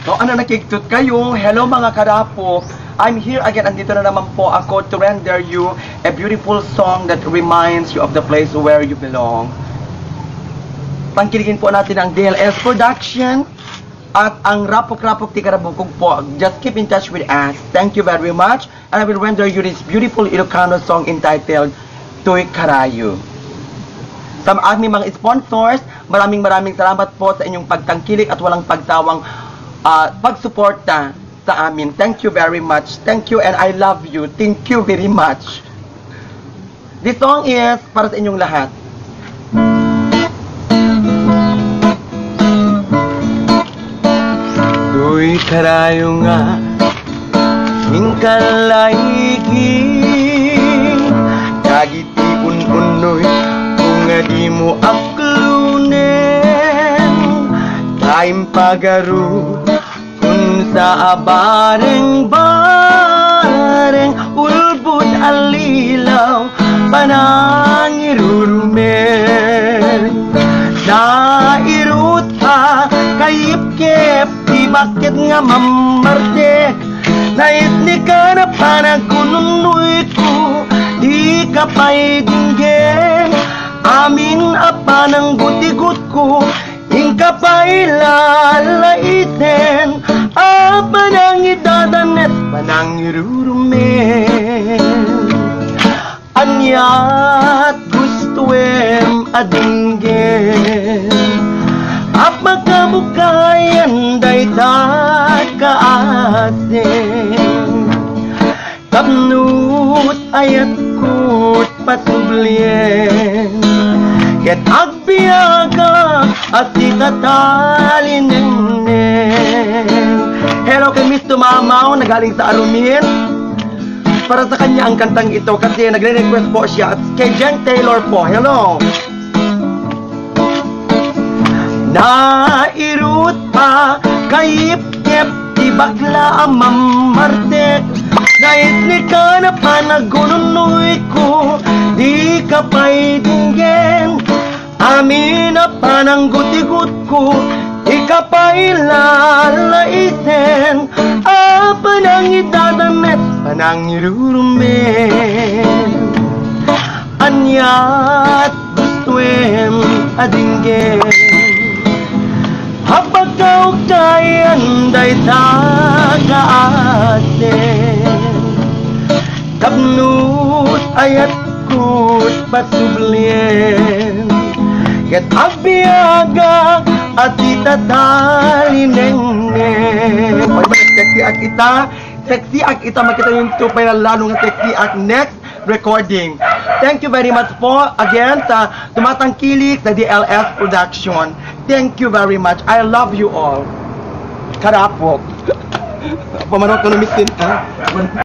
So, ano nakikitut kayo? Hello mga karapok. I'm here again. Andito na naman po ako to render you a beautiful song that reminds you of the place where you belong. Tangkilikin po natin ang DLS Production at ang Rapok-Rapok Ti Karabukog po. Just keep in touch with us. Thank you very much. And I will render you this beautiful Ilocano song entitled Tuy Karayo. Sa aming mga sponsors, maraming salamat po sa inyong pagtangkilik at walang pagtawang pagsuporta sa amin. Thank you very much. Thank you and I love you. Thank you very much. This song is para sa inyong lahat. Tuy karayo nga mingkalaigi kagiti unoy kung di mo aklunen time pagaru sa abareng ulbud alilaw panangirurumen nairut ha kayip-kip di bakit nga mamarte nais ni ka na panagununoy ko di ka pa'y dinggeng amin apa ng guti-gut ko ingka pa'y lalaiten apa nang idadanet panangirurumen anyat gustuem adinggen apa kabukayan day takaasin tapnut ayat kut patublien ket agbiaga at itatalinen. Hello kay Miss Tumamaw na galing sa Arumin. Para sa kanya ang kantang ito kasi nagre-request po siya. At kay Jen Taylor po. Hello. Nairut pa kayip-kip di bakla ang mamartek nais ni ka na panagununoy ko di ka pa'y dinggen amin na panang guti-gut ko di ka pa'y lalaiten apa nang idadamet panangirurumen anyat gustuem adinggen habag kau kayan day takaasin tapnut ayat kut patublien ket agbiaga at itatalinen. Sexy ak ita makita yung tupay na lalo nga sexy ak next recording. Thank you very much po again sa tumatangkilik sa DLS Production. Thank you very much. I love you all. Karapok. Pamanok ko na mitin, ha?